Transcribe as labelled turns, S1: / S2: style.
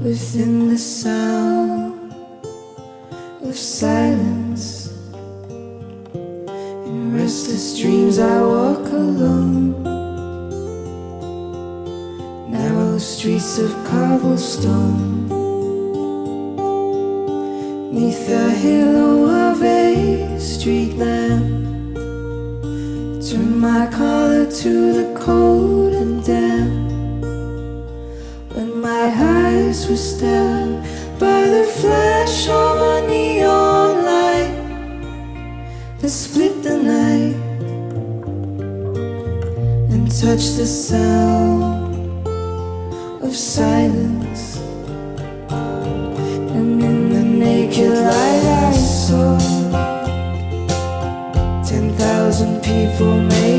S1: within the sound of silence. In restless dreams I walk alone, narrow streets of cobblestone, neath the halo of a street lamp. Turn my collar to the cold and damp. When my eyes were stabbed by the flash of a neon light that split the night and touched the sound of silence. And in the naked light I saw 10,000 people made